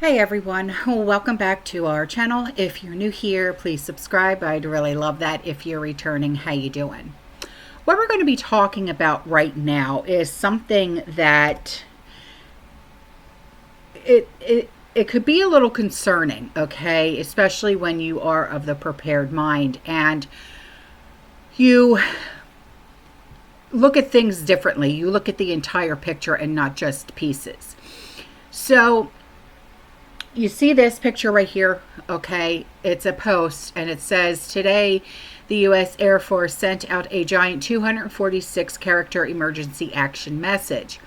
Hey everyone, welcome back to our channel. If you're new here, please subscribe. I'd really love that. If you're returning, how you doing? What we're going to be talking about right now is something that it could be a little concerning, okay? Especially when you are of the prepared mind and you look at things differently. You look at the entire picture and not just pieces. So you see this picture right here, okay? It's a post and it says, today the U.S. Air Force sent out a giant 246 character emergency action message.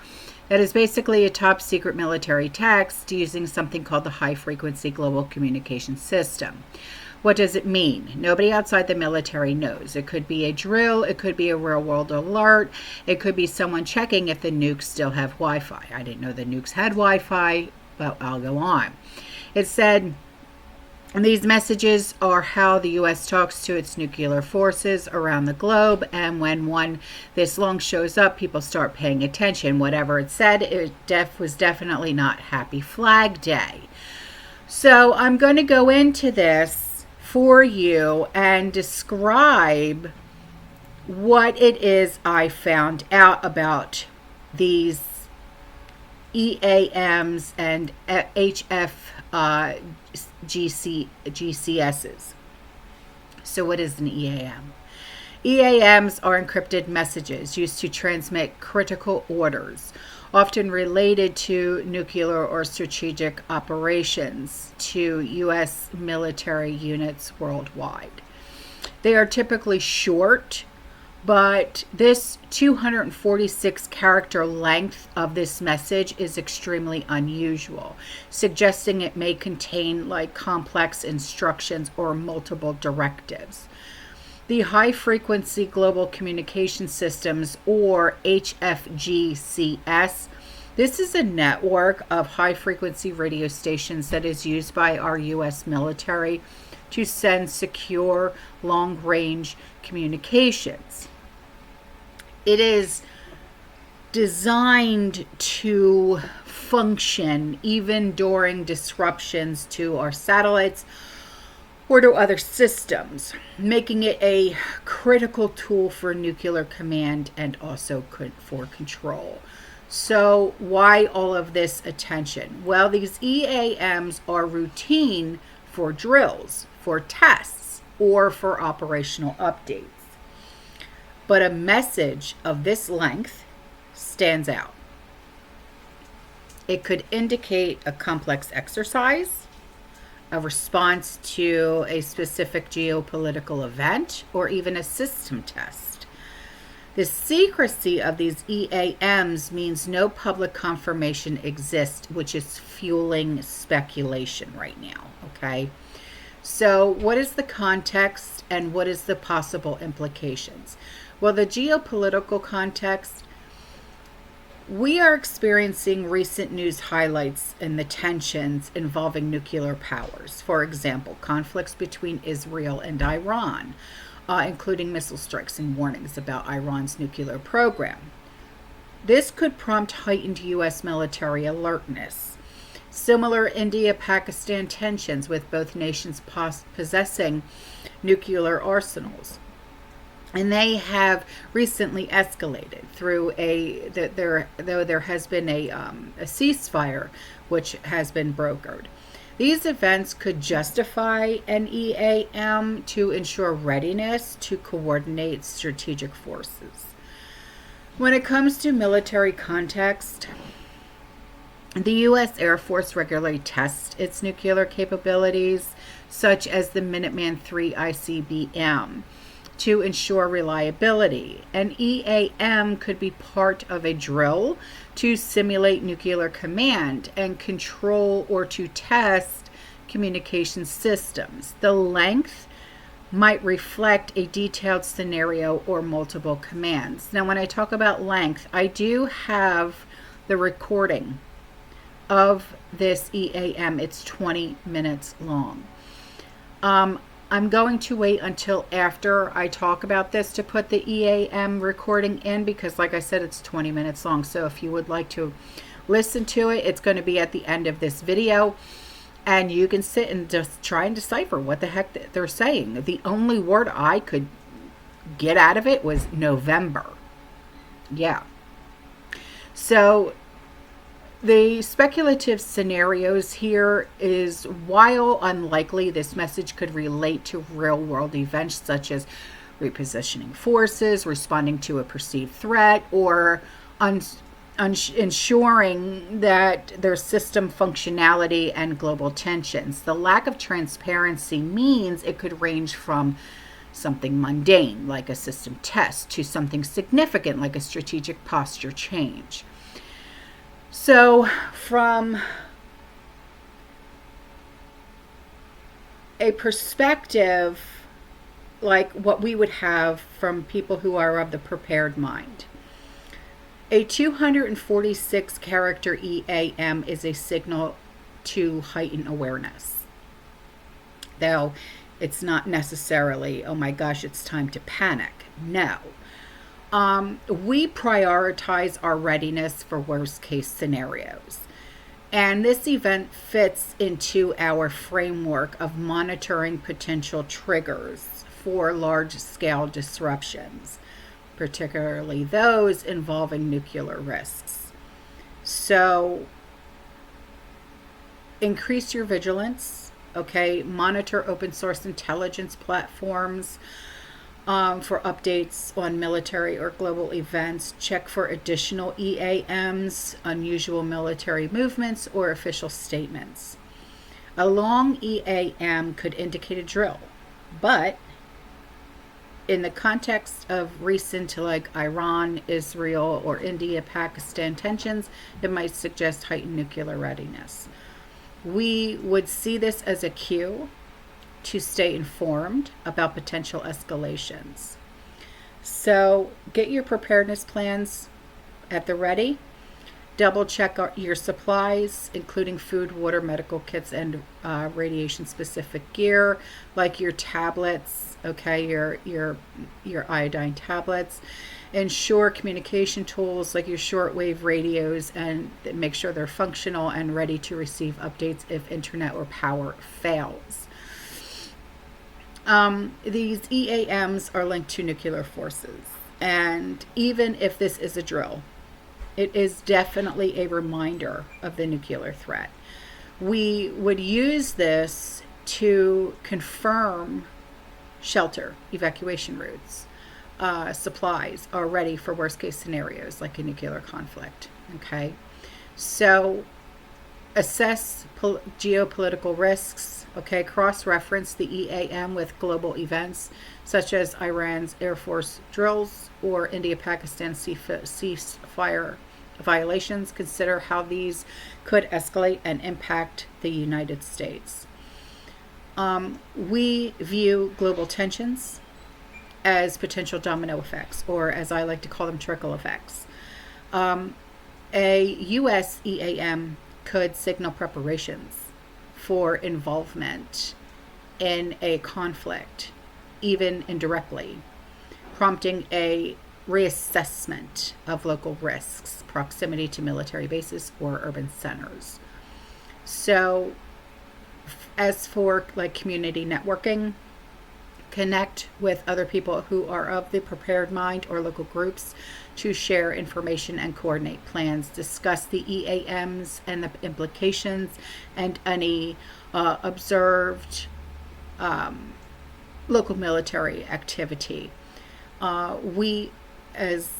That is basically a top secret military text using something called the high frequency global communication system. What does it mean? Nobody outside the military knows. It could be a drill, it could be a real world alert, it could be someone checking if the nukes still have Wi-Fi. I didn't know the nukes had Wi-Fi, but I'll go on. It said, these messages are how the U.S. talks to its nuclear forces around the globe, and when this long shows up, people start paying attention. Whatever it said, it was definitely not Happy Flag Day. So I'm going to go into this for you and describe what it is I found out about these EAMs and GCSs. So what is an EAM? EAMs are encrypted messages used to transmit critical orders, often related to nuclear or strategic operations, to U.S. military units worldwide. They are typically short, but this 246 character length of this message is extremely unusual, suggesting it may contain like complex instructions or multiple directives. The High Frequency Global Communication Systems, or HFGCS, this is a network of high frequency radio stations that is used by our U.S. military to send secure long range communications. It is designed to function even during disruptions to our satellites or to other systems, making it a critical tool for nuclear command and also for control. So why all of this attention? Well, these EAMs are routine for drills, for tests, or for operational updates. But a message of this length stands out. It could indicate a complex exercise, a response to a specific geopolitical event, or even a system test. The secrecy of these EAMs means no public confirmation exists, which is fueling speculation right now, okay? So what is the context and what is the possible implications? Well, the geopolitical context, we are experiencing recent news highlights in the tensions involving nuclear powers. For example, conflicts between Israel and Iran, including missile strikes and warnings about Iran's nuclear program. This could prompt heightened U.S. military alertness. Similar India-Pakistan tensions with both nations possessing nuclear arsenals. And they have recently escalated through there has been a ceasefire which has been brokered. These events could justify an EAM to ensure readiness to coordinate strategic forces. When it comes to military context, the U.S. Air Force regularly tests its nuclear capabilities, such as the Minuteman III ICBM, to ensure reliability. An EAM could be part of a drill to simulate nuclear command and control or to test communication systems. The length might reflect a detailed scenario or multiple commands. Now, when I talk about length, I do have the recording of this EAM. It's 20 minutes long. I'm going to wait until after I talk about this to put the EAM recording in because, like I said, it's 20 minutes long. So if you would like to listen to it, it's going to be at the end of this video. And you can sit and just try and decipher what the heck they're saying. The only word I could get out of it was November. Yeah. So the speculative scenarios here is, while unlikely, this message could relate to real world events such as repositioning forces, responding to a perceived threat, or ensuring that their system functionality and global tensions. The lack of transparency means it could range from something mundane, like a system test, to something significant, like a strategic posture change. So, from a perspective like what we would have from people who are of the prepared mind, a 246 character EAM is a signal to heighten awareness. Though it's not necessarily, oh my gosh, it's time to panic. No. We prioritize our readiness for worst case scenarios. And this event fits into our framework of monitoring potential triggers for large scale disruptions, particularly those involving nuclear risks. So increase your vigilance, okay? Monitor open source intelligence platforms for updates on military or global events. Check for additional EAMs, unusual military movements, or official statements. A long EAM could indicate a drill, but in the context of recent, like Iran, Israel, or India, Pakistan tensions, it might suggest heightened nuclear readiness. We would see this as a cue to stay informed about potential escalations. So get your preparedness plans at the ready. Double check your supplies, including food, water, medical kits, and radiation specific gear, like your tablets, okay, your iodine tablets. Ensure communication tools like your shortwave radios, and make sure they're functional and ready to receive updates if internet or power fails. These EAMs are linked to nuclear forces, and even if this is a drill, it is definitely a reminder of the nuclear threat. We would use this to confirm shelter, evacuation routes, supplies are ready for worst case scenarios like a nuclear conflict. Okay, so assess geopolitical risks. Okay, cross-reference the EAM with global events such as Iran's Air Force drills or India-Pakistan ceasefire violations. Consider how these could escalate and impact the United States. We view global tensions as potential domino effects, or as I like to call them, trickle effects. A U.S. EAM could signal preparations for involvement in a conflict, even indirectly, prompting a reassessment of local risks, proximity to military bases or urban centers. So as for like community networking, connect with other people who are of the prepared mind or local groups to share information and coordinate plans. Discuss the EAMs and the implications and any observed local military activity. We as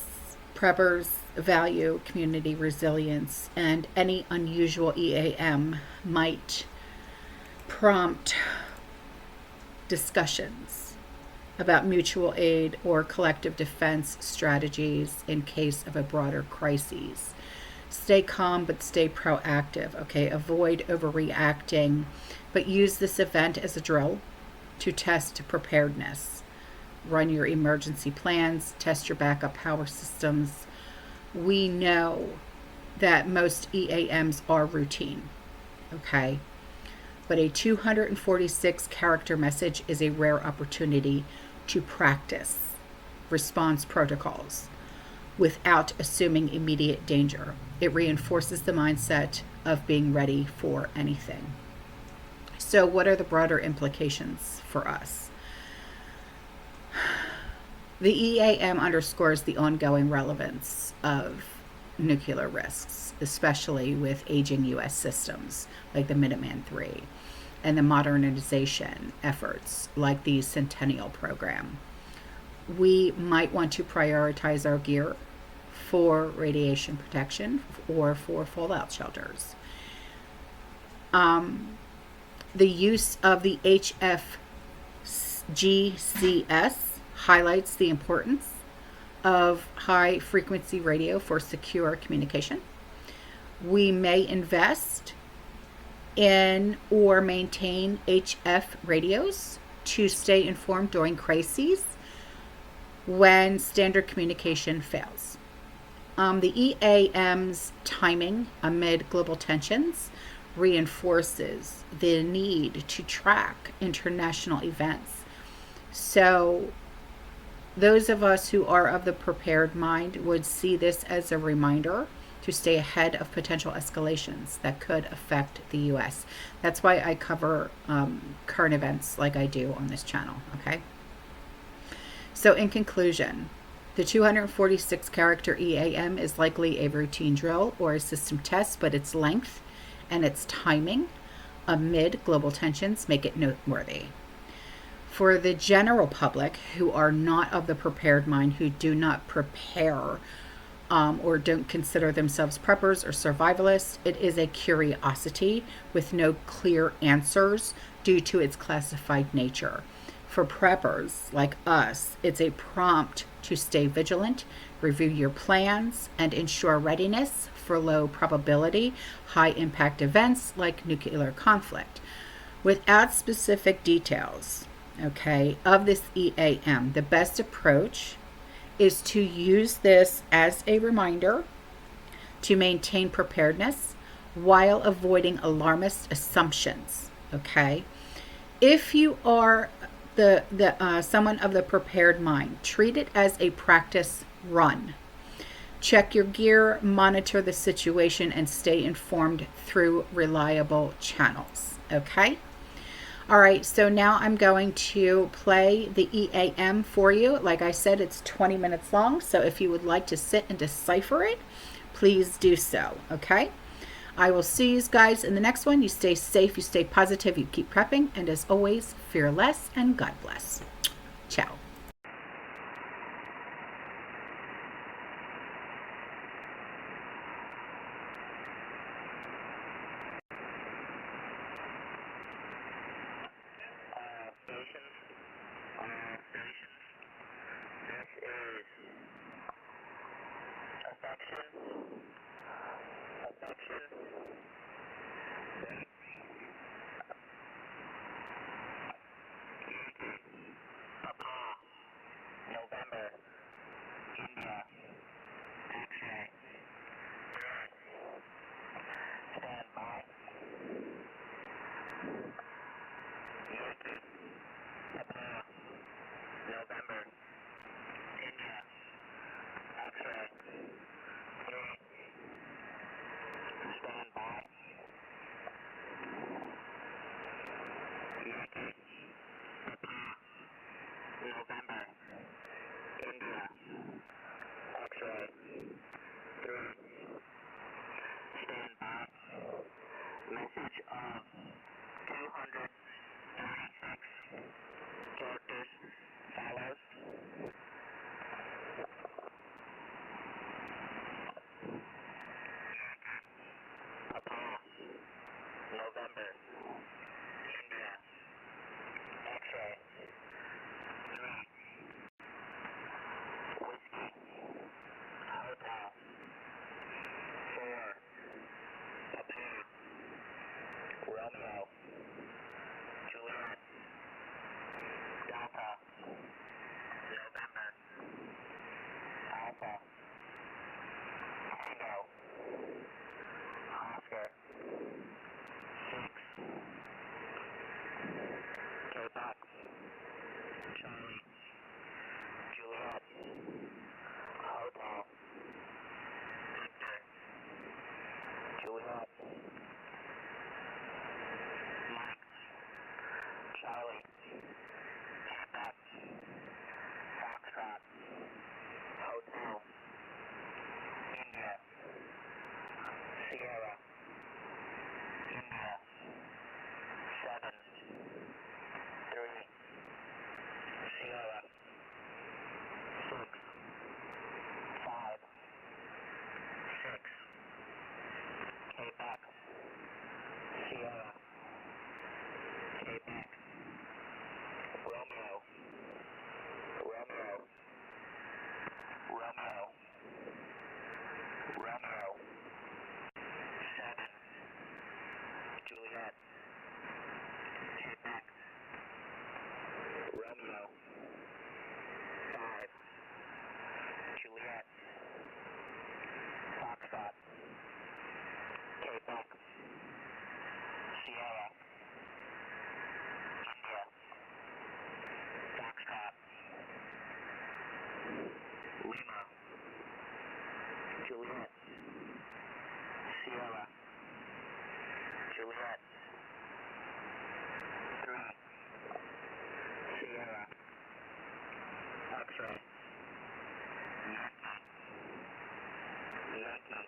preppers value community resilience, and any unusual EAM might prompt discussions about mutual aid or collective defense strategies in case of a broader crisis. Stay calm, but stay proactive, okay? Avoid overreacting, but use this event as a drill to test preparedness. Run your emergency plans, test your backup power systems. We know that most EAMs are routine, okay? But a 246 character message is a rare opportunity to practice response protocols without assuming immediate danger. It reinforces the mindset of being ready for anything. So, what are the broader implications for us? The EAM underscores the ongoing relevance of nuclear risks, especially with aging U.S. systems like the Minuteman III and the modernization efforts like the Centennial Program. We might want to prioritize our gear for radiation protection or for fallout shelters. The use of the HFGCS highlights the importance of high frequency radio for secure communication. We may invest in or maintain HF radios to stay informed during crises when standard communication fails. The EAM's timing amid global tensions reinforces the need to track international events. So, those of us who are of the prepared mind would see this as a reminder to stay ahead of potential escalations that could affect the U.S. That's why I cover current events like I do on this channel, okay? So in conclusion, the 246 character EAM is likely a routine drill or a system test, but its length and its timing amid global tensions make it noteworthy. For the general public who are not of the prepared mind, who do not prepare or don't consider themselves preppers or survivalists, it is a curiosity with no clear answers due to its classified nature. For preppers like us, it's a prompt to stay vigilant, review your plans, and ensure readiness for low probability, high impact events like nuclear conflict. Without specific details, okay, of this EAM, the best approach is to use this as a reminder to maintain preparedness while avoiding alarmist assumptions, okay? If you are someone of the prepared mind, treat it as a practice run. Check your gear, monitor the situation, and stay informed through reliable channels, okay? All right, so now I'm going to play the EAM for you. Like I said, it's 20 minutes long, so if you would like to sit and decipher it, please do so, okay? I will see you guys in the next one. You stay safe, you stay positive, you keep prepping, and as always, fear less and God bless. Ciao. November, India, X-ray, stand by, Yankee, Papa, November, India, X-ray, 3, stand by, Yankee, Papa, November, India, X-ray, 3, stand by, message of 236 characters follows. Papa, November, India, X-ray, 3, Whiskey, Hotel, 4, Papa, Romeo, Juliet, Delta, November, Alpha, Tango, Oscar, 6, Quebec, Charlie, Juliet, Hotel, Victor, Juliet, Mike, Juliet, Sierra, Juliet, 3, Sierra, X-ray, Yankee, Yankee,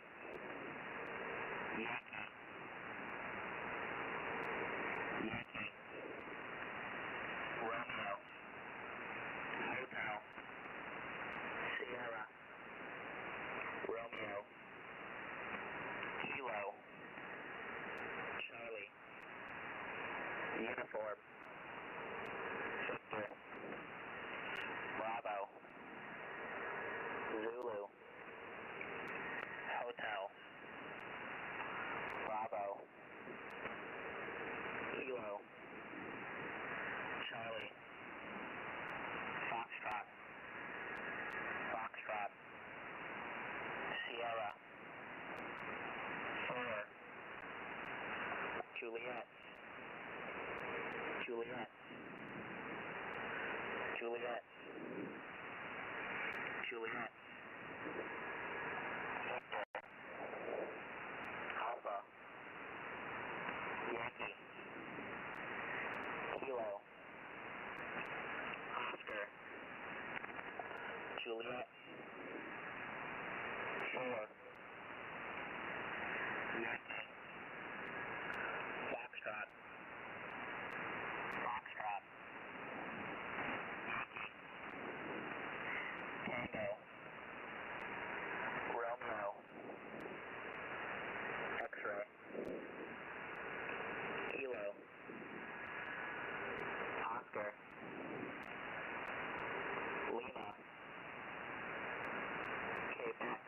Yankee, Yankee, Romeo, Hotel, Sierra, Romeo, Kilo, Charlie, Uniform, Victor, Bravo, Zulu, Hotel, Bravo, Kilo, Charlie, Foxtrot, Foxtrot, Sierra, 4, Juliet, Juliet, Juliet, Juliet, Victor, Alpha, Yankee, Kilo, Oscar, Juliet, 4, Yankee, Foxtrot, Foxtrot, Yankee, Tango, Romeo, X-ray, Kilo, Oscar, Lima, Quebec,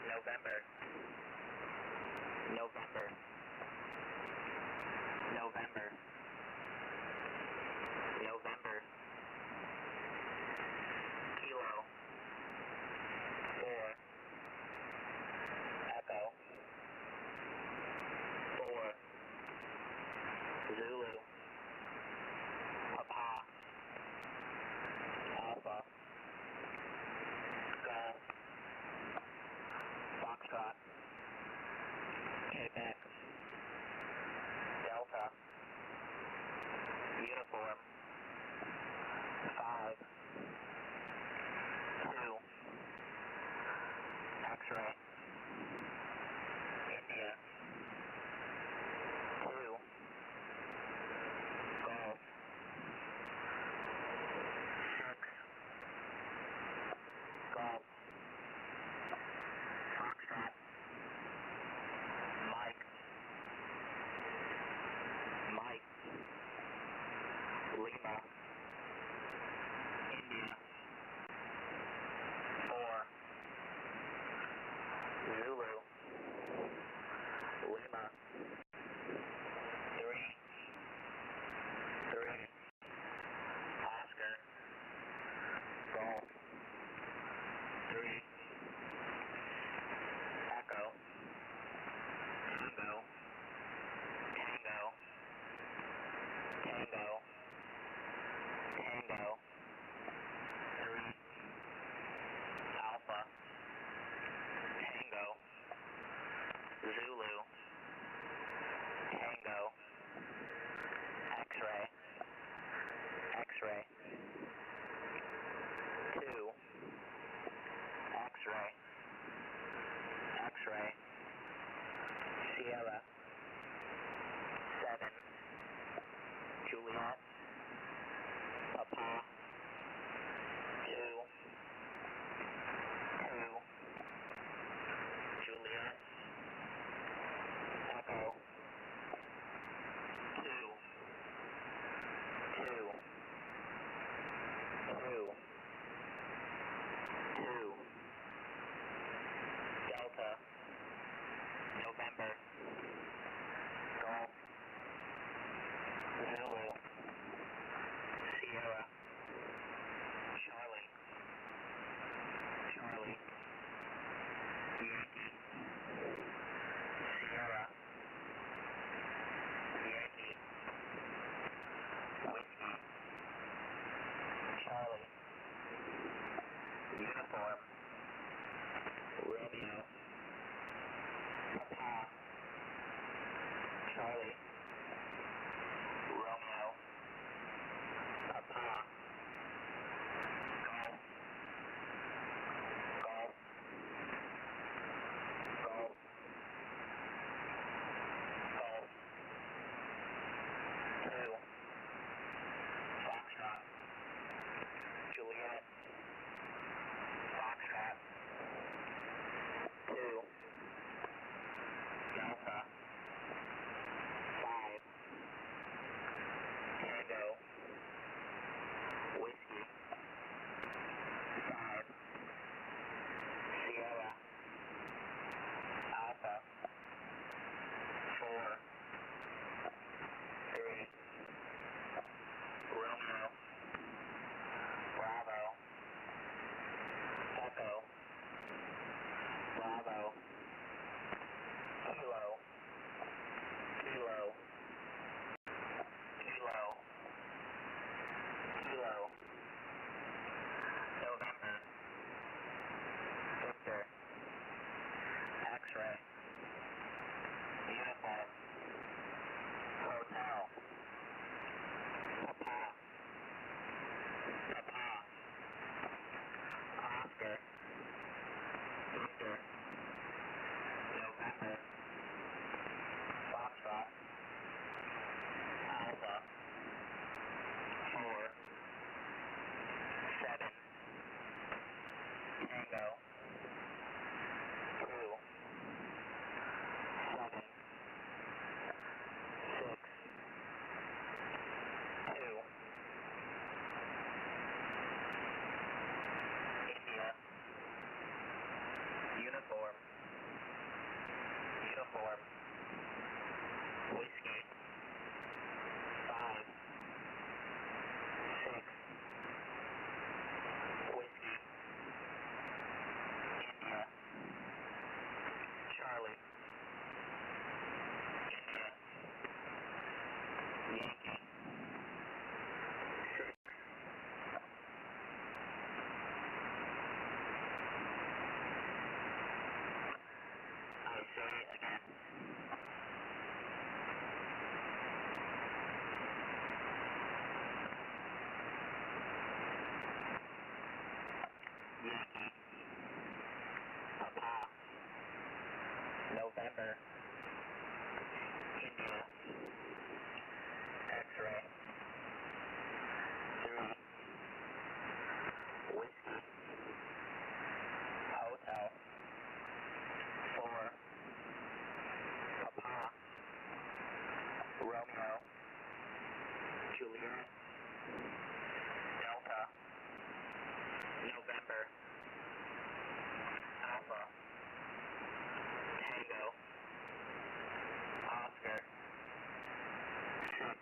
November, November, November, November, Kilo, 4, Echo, 4, Zulu, Papa, Alpha, Golf, Foxtrot, Quebec, Delta, Uniform, 5, 2, X-ray, India, 2, Golf, 6, Golf, Foxtrot, Mike, Mike, Lima, India, 4, Zulu, Lima, 3, 3, Oscar, Golf, 3, Echo, Tango, Tango, Tango, Tango, 3, Alpha, Tango, Zulu, Tango, X-ray, X-ray, 2, X-ray, X-ray, Sierra, 7, Juliet, Papa, 2, 2, Juliet, Echo, 2, 2, 2, 2, Delta, November, Golf, Zulu, Sierra, Charlie, Charlie, Yankee, Sierra, Yankee, Whiskey, Charlie, Uniform, Charlie, Romeo, Papa, Golf, Golf, Golf, Golf, 2, Foxtrot, Juliet, Foxtrot, 2, Delta, 5, Tango, Whiskey, 5, Sierra, Alpha, 4, 3, Romeo, Bravo, Echo, Bravo, Kilo, Kilo, Kilo, Kilo, November, Victor, X-ray, Uniform, Hotel, Papa, Papa, Oscar, Victor, November, Foxtrot, Alpha, 4, 7, Tango, 2, 7, 6, 2, India, Uniform, Uniform, Whiskey, 5, 6, Whiskey, India, Charlie, India, Yankee, 6, I say again. Yankee, Papa, November, India, X-ray, 3, Whiskey, Hotel, 4, Papa, Romeo, Juliet, Delta, November, Alpha, Tango, Oscar, 6,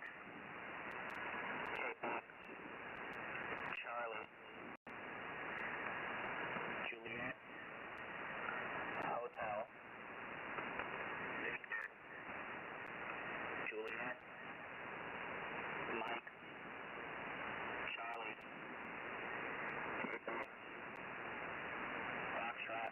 Quebec, Charlie, Juliet, Hotel, Victor, Juliet, Mike, Charlie, Quebec, Foxtrot,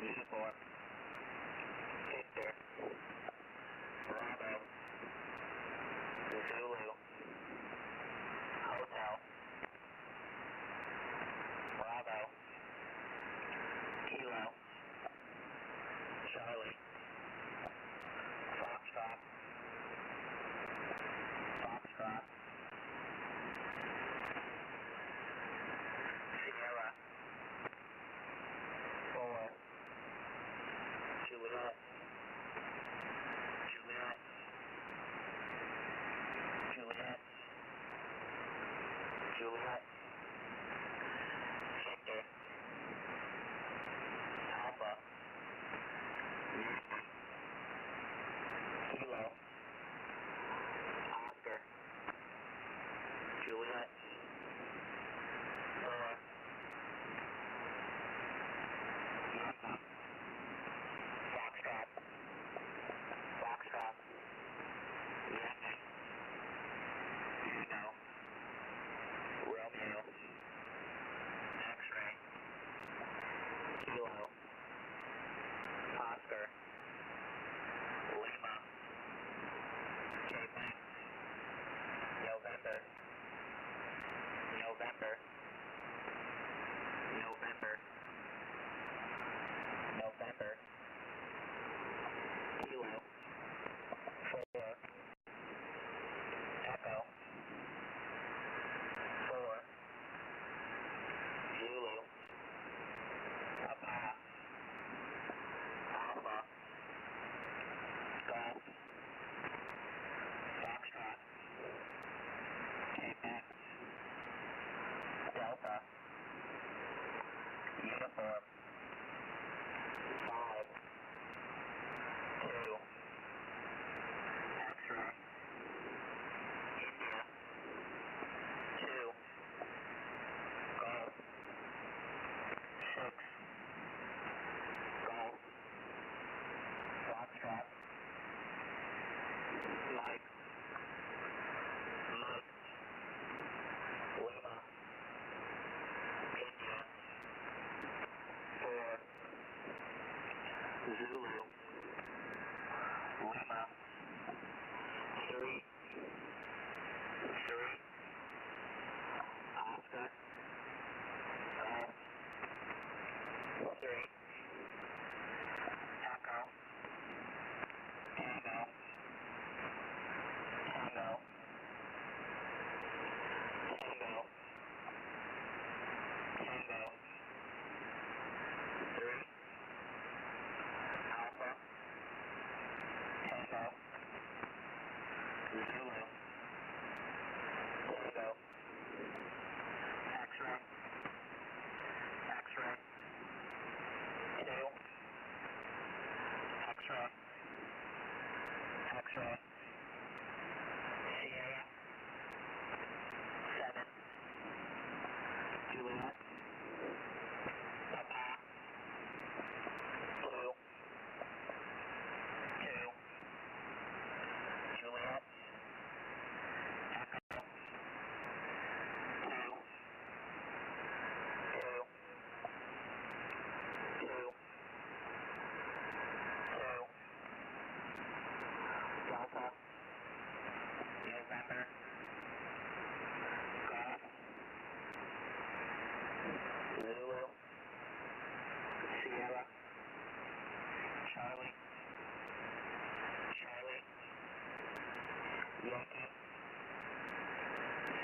Uniform. Victor. Bravo. Zulu. Hotel. Bravo. Kilo. Charlie. Foxtrot. Foxtrot. Sierra. 4. Juliet. Juliet. Juliet. Juliet. Victor. Alpha. Yankee. Kilo. Oscar. Juliet. 4. Yankee. Foxtrot. Foxtrot. Yankee. Juno. Romeo. X-ray. Kilo. Oscar. Lima. Quebec. November. November. November. November. Kilo. 4. Echo. 4. Zulu. Papa. Alpha. Golf. Foxtrot. Quebec. Delta. Uniform. 5. 2. X-ray. India. 2. Golf. 6. Golf. Foxtrot. Mike. Mike. Lima. India. 4. Zulu. Lima. 3. 3. Oscar. Golf. 3. Echo. Tango. Tango. Tango. Tango. 3. Alpha. Tango. Zulu. Tango. X-ray. X-ray. 2. X-ray. X-ray. Sierra. 7. Juliet. Papa. Blue. 2. Juliet. Echo. 2. 2. 2. 2. Delta. November. Golf. Zulu. Sierra. Charlie. Charlie. Yankee.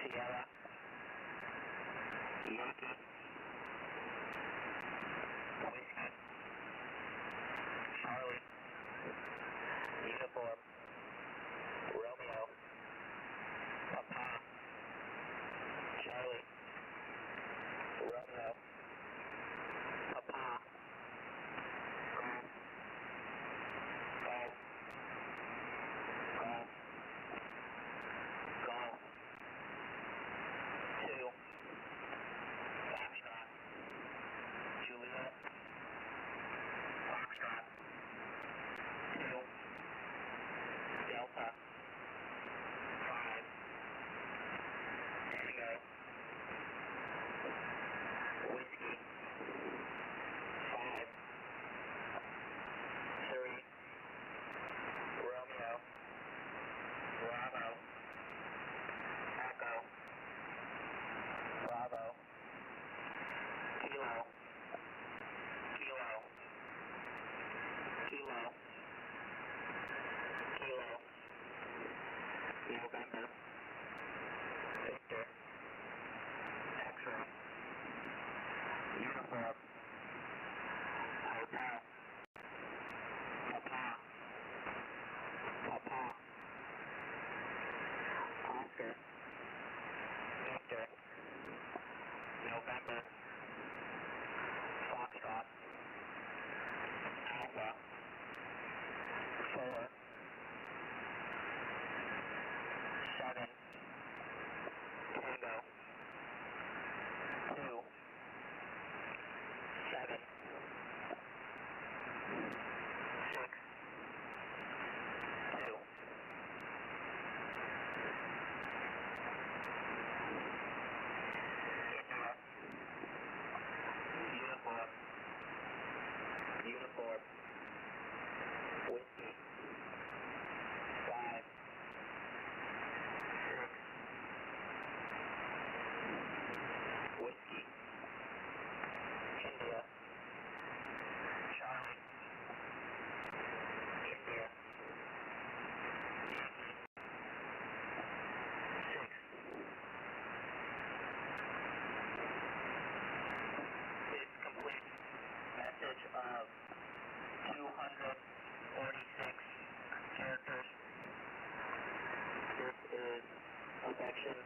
Sierra. Yankee. Whiskey. Charlie. Uniform. Romeo. Papa. Charlie. Romeo. Papa. Golf. Golf. Golf. Golf. 2. November, Victor, X-ray, uniform, hotel, Papa, Papa, Oscar, Victor, November, Foxtrot, Alpha, 4, 7, Tango, 2, 7, 6, 2. India, uniform, uniform, whiskey, 5, 6, whiskey, India, Charlie, India, Yankee, 6. It's complete. Message of 246 characters. This is affection